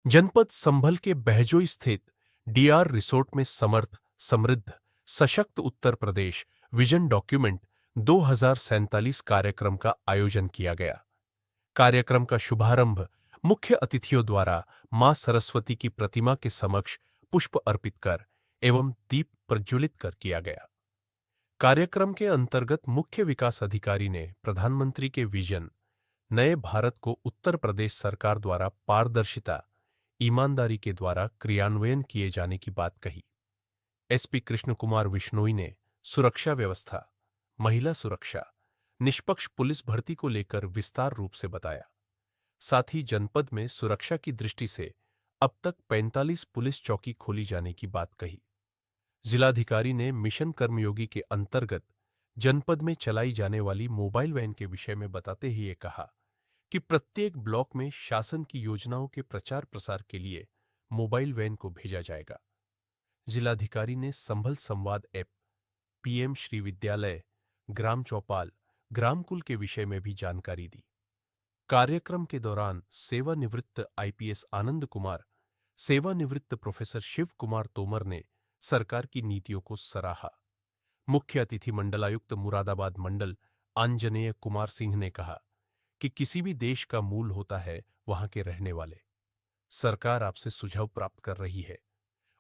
जनपद संभल के बहजोई स्थित डीआर रिसोर्ट में समर्थ, समृद्ध, सशक्त उत्तर प्रदेश विजन डॉक्यूमेंट 2047 कार्यक्रम का आयोजन किया गया। कार्यक्रम का शुभारंभ मुख्य अतिथियों द्वारा मां सरस्वती की प्रतिमा के समक्ष पुष्प अर्पित कर एवं दीप प्रज्वलित कर किया गया। कार्यक्रम के अंतर्गत मुख्य विकास अधिकारी ने प्रधानमंत्री के विजन नए भारत को उत्तर प्रदेश सरकार द्वारा पारदर्शिता, ईमानदारी के द्वारा क्रियान्वयन किए जाने की बात कही। एसपी कृष्ण कुमार विश्नोई ने सुरक्षा व्यवस्था, महिला सुरक्षा, निष्पक्ष पुलिस भर्ती को लेकर विस्तार रूप से बताया। साथ ही जनपद में सुरक्षा की दृष्टि से अब तक 45 पुलिस चौकी खोली जाने की बात कही। जिलाधिकारी ने मिशन कर्मयोगी के अंतर्गत जनपद में चलाई जाने वाली मोबाइल वैन के विषय में बताते ही ये कहा कि प्रत्येक ब्लॉक में शासन की योजनाओं के प्रचार प्रसार के लिए मोबाइल वैन को भेजा जाएगा। जिलाधिकारी ने संभल संवाद ऐप, पीएम श्री विद्यालय, ग्राम चौपाल, ग्राम कुल के विषय में भी जानकारी दी। कार्यक्रम के दौरान सेवानिवृत्त आईपीएस आनंद कुमार, सेवानिवृत्त प्रोफेसर शिव कुमार तोमर ने सरकार की नीतियों को सराहा। मुख्य अतिथि मंडलायुक्त मुरादाबाद मंडल आंजनेय कुमार सिंह ने कहा कि किसी भी देश का मूल होता है वहां के रहने वाले। सरकार आपसे सुझाव प्राप्त कर रही है,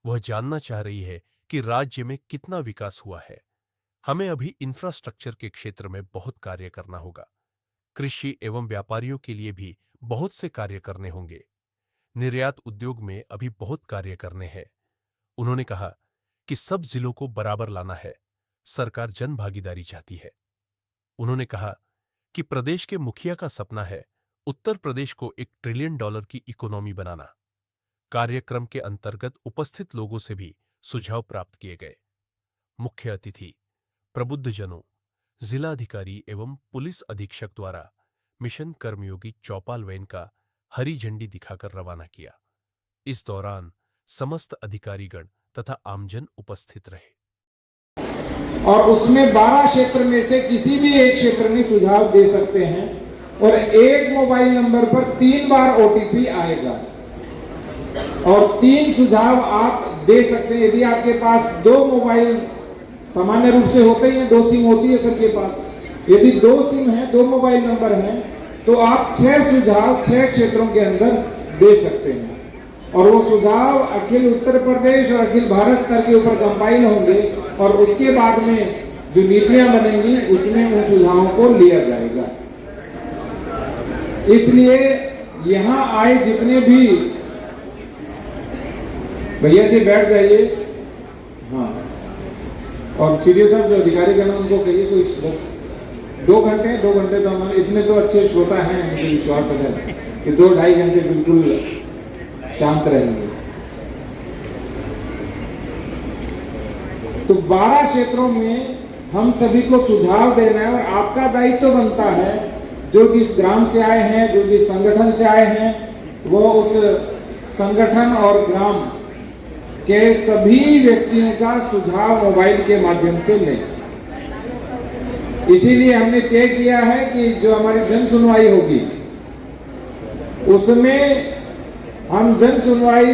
वह जानना चाह रही है कि राज्य में कितना विकास हुआ है। हमें अभी इंफ्रास्ट्रक्चर के क्षेत्र में बहुत कार्य करना होगा। कृषि एवं व्यापारियों के लिए भी बहुत से कार्य करने होंगे। निर्यात उद्योग में अभी बहुत कार्य करने हैं। उन्होंने कहा कि सब जिलों को बराबर लाना है। सरकार जन भागीदारी चाहती है। उन्होंने कहा कि प्रदेश के मुखिया का सपना है उत्तर प्रदेश को $1 ट्रिलियन की इकोनॉमी बनाना। कार्यक्रम के अंतर्गत उपस्थित लोगों से भी सुझाव प्राप्त किए गए। मुख्य अतिथि, प्रबुद्धजनों, जिलाधिकारी एवं पुलिस अधीक्षक द्वारा मिशन कर्मयोगी चौपाल वैन का हरी झंडी दिखाकर रवाना किया। इस दौरान समस्त अधिकारीगण तथा आमजन उपस्थित रहे। और उसमें 12 क्षेत्र में से किसी भी एक क्षेत्र में सुझाव दे सकते हैं और एक मोबाइल नंबर पर 3 बार ओटीपी आएगा और 3 सुझाव आप दे सकते हैं। यदि आपके पास 2 मोबाइल सामान्य रूप से होते हैं, 2 सिम होती है सबके पास, यदि 2 सिम है, 2 मोबाइल नंबर हैं, तो आप 6 सुझाव 6 क्षेत्रों के अंदर दे सकते हैं और वो सुझाव अखिल उत्तर प्रदेश और अखिल भारत स्तर के ऊपर कंपाइल होंगे और उसके बाद में जो नीतियां बनेंगी उसमें उन सुझावों को लिया जाएगा। इसलिए यहां आए जितने भी भैया जी बैठ जाइए, हाँ, और सीडीओ साहब जो अधिकारी गण उनको कहिए कोई बस 2 घंटे तो हमारे इतने तो अच्छे श्रोता हैं, मुझे विश्वास है कि 2-2.5 घंटे बिल्कुल शांत रहेंगे। तो 12 क्षेत्रों में हम सभी को सुझाव देना है और आपका दायित्व बनता है, जो जिस ग्राम से आए हैं, जो जिस संगठन से आए हैं, वो उस संगठन और ग्राम के सभी व्यक्तियों का सुझाव मोबाइल के माध्यम से लें। इसीलिए हमने तय किया है कि जो हमारी जन सुनवाई होगी उसमें हम जन सुनवाई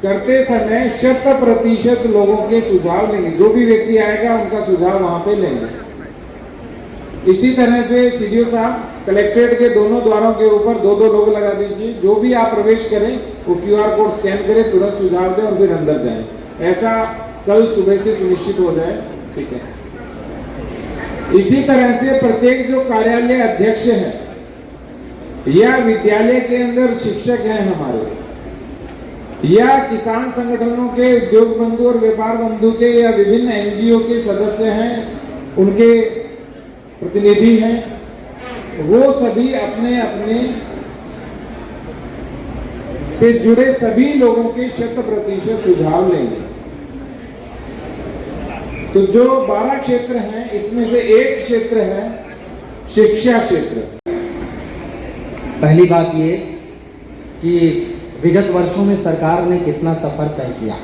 करते समय 100% लोगों के सुझाव लेंगे। जो भी व्यक्ति आएगा उनका सुझाव वहां पे लेंगे। इसी तरह से सीडीओ साहब कलेक्ट्रेट के दोनों द्वारों के ऊपर 2-2 लोग लगा दीजिए। जो भी आप प्रवेश करें वो QR कोड स्कैन करें, तुरंत सुझाव दें और फिर अंदर जाएं। ऐसा कल सुबह से सुनिश्चित हो जाए, ठीक है। इसी तरह से प्रत्येक जो कार्यालय अध्यक्ष है या विद्यालय के अंदर शिक्षक हैं हमारे, या किसान संगठनों के उद्योग बंधु और व्यापार बंधु के या विभिन्न एनजीओ के सदस्य हैं, उनके प्रतिनिधि हैं, वो सभी अपने अपने से जुड़े सभी लोगों के 100% सुझाव लेंगे। तो जो 12 क्षेत्र हैं इसमें से एक क्षेत्र है शिक्षा क्षेत्र। पहली बात ये कि विगत वर्षों में सरकार ने कितना सफर तय किया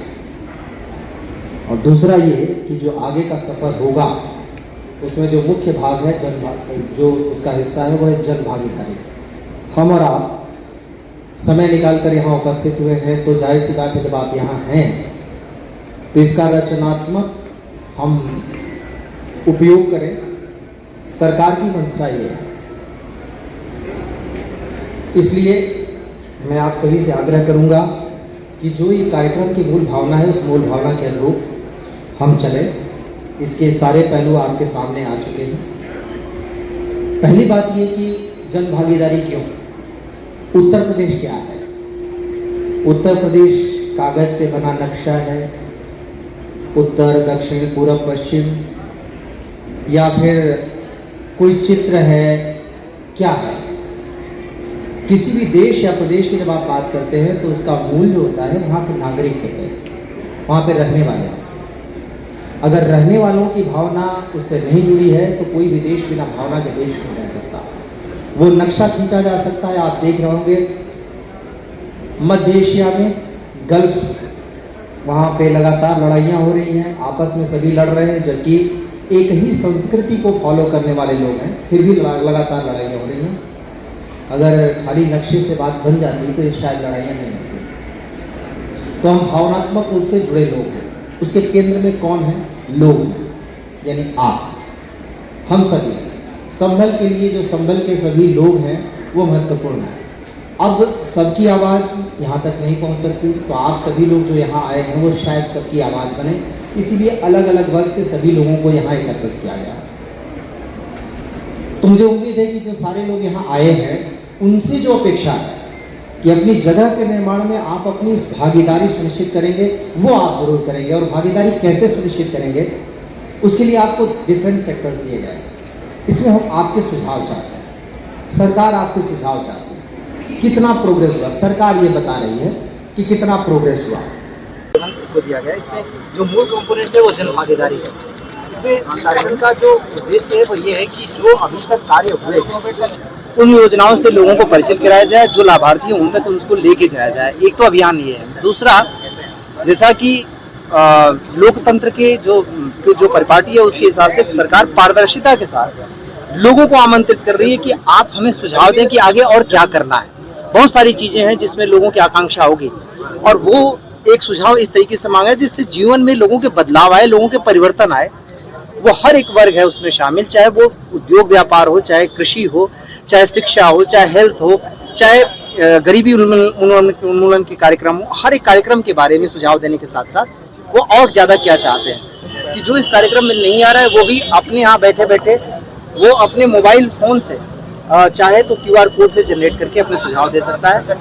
और दूसरा ये कि जो आगे का सफर होगा उसमें जो मुख्य भाग है जो उसका हिस्सा है वो है जन भागीदारी। हम और आप समय निकाल कर यहाँ उपस्थित हुए हैं, तो जाहिर सी बात है जब आप यहाँ हैं तो इसका रचनात्मक हम उपयोग करें। सरकार की मंशा ये है, इसलिए मैं आप सभी से आग्रह करूंगा कि जो ये कार्यक्रम की मूल भावना है उस मूल भावना के अनुरूप हम चलें। इसके सारे पहलू आपके सामने आ चुके हैं। पहली बात ये कि जन भागीदारी क्यों, उत्तर प्रदेश क्या है? उत्तर प्रदेश कागज पे बना नक्शा है, उत्तर दक्षिण पूर्व पश्चिम, या फिर कोई चित्र है, क्या है? किसी भी देश या प्रदेश की जब आप बात करते हैं तो उसका मूल जो होता है वहाँ के नागरिक होते हैं, वहाँ पे रहने वाले। अगर रहने वालों की भावना उससे नहीं जुड़ी है तो कोई भी देश बिना भावना के देश नहीं रह सकता। वो नक्शा खींचा जा सकता है, आप देख रहे होंगे मध्य एशिया में गल्फ, वहाँ पे लगातार लड़ाइयाँ हो रही हैं, आपस में सभी लड़ रहे हैं, जबकि एक ही संस्कृति को फॉलो करने वाले लोग हैं, फिर भी लगातार लड़ाइयाँ हो रही हैं। अगर खाली नक्शे से बात बन जाती तो ये शायद लड़ाइयाँ नहीं होती। तो हम भावनात्मक रूप से जुड़े लोग हैं। उसके केंद्र में कौन है? लोग हैं, यानी आप, हम सभी। संभल के लिए जो संभल के सभी लोग हैं वो महत्वपूर्ण है। अब सबकी आवाज़ यहाँ तक नहीं पहुँच सकती, तो आप सभी लोग जो यहाँ आए हैं वो शायद सबकी आवाज़ बने, इसीलिए अलग अलग वर्ग से सभी लोगों को यहाँ एकत्रित किया गया। तो मुझे उम्मीद है कि जो सारे लोग यहाँ आए हैं उनसे जो अपेक्षा है कि अपनी जगह के निर्माण में आप अपनी भागीदारी सुनिश्चित करेंगे, वो आप जरूर करेंगे। और भागीदारी कैसे सुनिश्चित करेंगे उसके लिए आपको डिफरेंट सेक्टर्स दिए गए। इसमें हम आपके सुझाव चाहते हैं, सरकार आपसे सुझाव चाहती है। कितना प्रोग्रेस हुआ, सरकार ये बता रही है कि कितना प्रोग्रेस हुआ, इसको दिया गया। इसमें जो मूल कंपोनेंट है वो जन भागीदारी है। इसमें शासन का जो उद्देश्य है वो ये है कि जो अभी तक कार्य हुए उन योजनाओं से लोगों को परिचित कराया जाए, जो लाभार्थी हैं उन तक उनको लेके जाया जाए। एक तो अभियान ये है। दूसरा, जैसा कि लोकतंत्र के जो परिपाटी है उसके हिसाब से सरकार पारदर्शिता के साथ लोगों को आमंत्रित कर रही है कि आप हमें सुझाव दें कि आगे और क्या करना है। बहुत सारी चीजें हैं जिसमें लोगों की आकांक्षा होगी, और वो एक सुझाव इस तरीके से मांगा है जिससे जीवन में लोगों के बदलाव आए, लोगों के परिवर्तन आए। वो हर एक वर्ग है उसमें शामिल, चाहे वो उद्योग व्यापार हो, चाहे कृषि हो, चाहे शिक्षा हो, चाहे हेल्थ हो, चाहे गरीबी उन्मूलन के कार्यक्रम हो। हर एक कार्यक्रम के बारे में सुझाव देने के साथ साथ वो और ज़्यादा क्या चाहते हैं कि जो इस कार्यक्रम में नहीं आ रहा है वो भी अपने यहाँ बैठे बैठे वो अपने मोबाइल फ़ोन से चाहे तो QR कोड से जनरेट करके अपने सुझाव दे सकता है।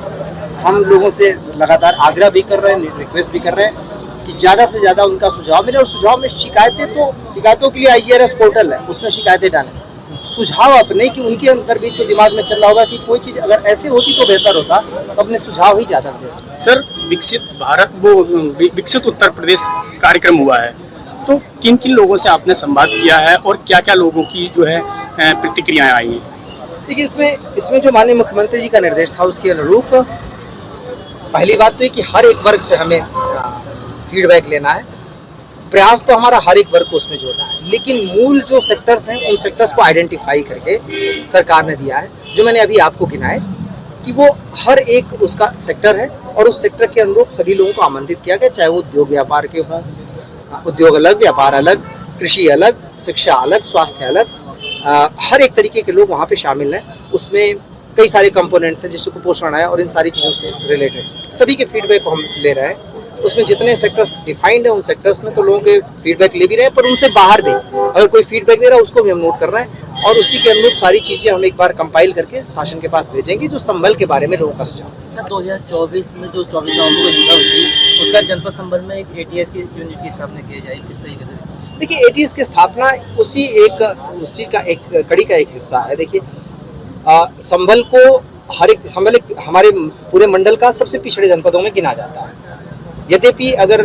हम लोगों से लगातार आग्रह भी कर रहे हैं, रिक्वेस्ट भी कर रहे हैं कि ज़्यादा से ज़्यादा उनका सुझाव मिले। और सुझाव में शिकायतों के लिए IGRS पोर्टल है, उसमें शिकायतें डालें। सुझाव अपने कि उनके अंदर भी तो दिमाग में चल रहा होगा कि कोई चीज़ अगर ऐसे होती तो बेहतर होता, तो अपने सुझाव ही ज़्यादा दें। सर, विकसित उत्तर प्रदेश कार्यक्रम हुआ है, तो किन किन लोगों से आपने संवाद किया है और क्या क्या लोगों की जो है प्रतिक्रियाएं आई हैं? देखिए, इसमें जो माननीय मुख्यमंत्री जी का निर्देश था उसके अनुरूप पहली बात तो ये कि हर एक वर्ग से हमें फीडबैक लेना है। प्रयास तो हमारा हर एक वर्ग को उसमें जोड़ना है, लेकिन मूल जो सेक्टर्स हैं उन सेक्टर्स को आइडेंटिफाई करके सरकार ने दिया है, जो मैंने अभी आपको गिनाए कि वो हर एक उसका सेक्टर है और उस सेक्टर के अनुरूप सभी लोगों को आमंत्रित किया गया, चाहे वो उद्योग व्यापार के हों, उद्योग अलग, व्यापार अलग, कृषि अलग, शिक्षा अलग, स्वास्थ्य अलग, हर एक तरीके के लोग वहाँ पे शामिल हैं। उसमें कई सारे कंपोनेंट्स हैं जिससे कुपोषण है और इन सारी चीज़ों से रिलेटेड सभी के फीडबैक को हम ले रहे हैं। उसमें जितने सेक्टर्स डिफाइंड है उन सेक्टर्स में तो लोगों के फीडबैक ले भी रहे हैं, पर उनसे बाहर भी अगर कोई फीडबैक दे रहा है उसको भी हम नोट कर रहे हैं, और उसी के अनुरूप सारी चीज़ें हम एक बार कंपाइल करके शासन के पास भेजेंगे, जो संभल के बारे में लोगों का सुझाव। सर, 2024 में जो 24 नवंबर को हिंसा हुई थी उसका जनपद संभल में एक ATS की यूनिट की स्थापना की जाए, किस तरीके से? देखिए, ATS की स्थापना उस चीज़ का एक कड़ी का एक हिस्सा है। देखिए, संभल हमारे पूरे मंडल का सबसे पिछड़े जनपदों में गिना जाता है। यद्यपि अगर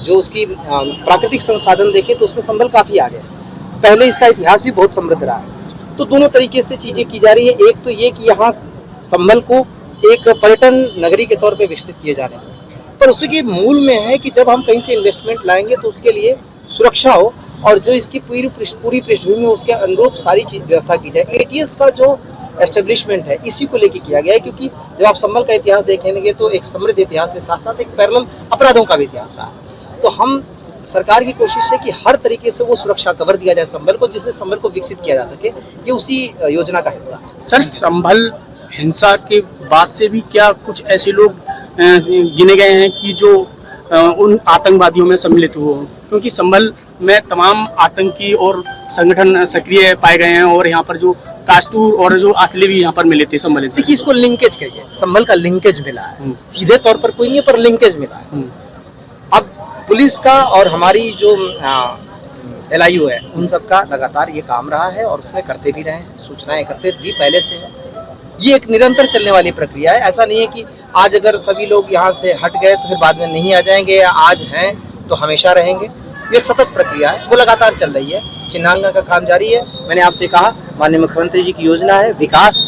जो उसकी प्राकृतिक संसाधन देखें तो उसमें संभल काफ़ी आगे है। पहले इसका इतिहास भी बहुत समृद्ध रहा है। तो दोनों तरीके से चीज़ें की जा रही है। एक तो ये कि यहाँ संभल को एक पर्यटन नगरी के तौर पे विकसित किए जा रहे हैं, पर उसके मूल में है कि जब हम कहीं से इन्वेस्टमेंट लाएंगे तो उसके लिए सुरक्षा हो और जो इसकी पूरी पृष्ठभूमि उसके अनुरूप सारी चीज व्यवस्था की जाए। ATS का जो एस्टेब्लिशमेंट है, इसी को लेके किया गया है। क्योंकि जब आप संभल का इतिहास देखेंगे तो एक समृद्ध इतिहास के साथ साथ एक पैरेलल अपराधों का भी इतिहास रहा है। तो हम सरकार की कोशिश है कि हर तरीके से वो सुरक्षा कवर दिया जाए संभल को, जिससे संभल को विकसित किया जा सके। ये उसी योजना का हिस्सा है। सर, संभल हिंसा के बाद से भी क्या कुछ ऐसे लोग गिने गए हैं कि जो उन आतंकवादियों में सम्मिलित हुए हों? क्योंकि संभल में तमाम आतंकी और संगठन सक्रिय पाए गए हैं और यहाँ पर जो कास्तूर और जो असली भी यहाँ पर मिले थे संभल से। देखिए, इसको लिंकेज कहिए, संभल का लिंकेज मिला है, सीधे तौर पर कोई नहीं है पर लिंकेज मिला है। अब पुलिस का और हमारी जो LIU है उन सब का लगातार ये काम रहा है और उसमें करते भी रहे हैं, सूचनाएं एकत्रित भी पहले से है। ये एक निरंतर चलने वाली प्रक्रिया है। ऐसा नहीं है कि आज अगर सभी लोग यहाँ से हट गए तो फिर बाद में नहीं आ जाएंगे, या आज हैं तो हमेशा रहेंगे। ये एक सतत प्रक्रिया है, वो लगातार चल रही है। चिन्हांकन का काम जारी है। मैंने आपसे कहा, माननीय मुख्यमंत्री जी की योजना है विकास,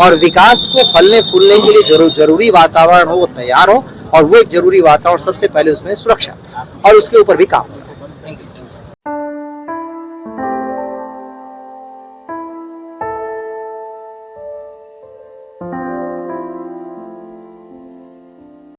और विकास को फलने फूलने के लिए जरूरी वातावरण हो, वो तैयार हो, और वो एक जरूरी वातावरण सबसे पहले उसमें सुरक्षा, और उसके ऊपर भी काम।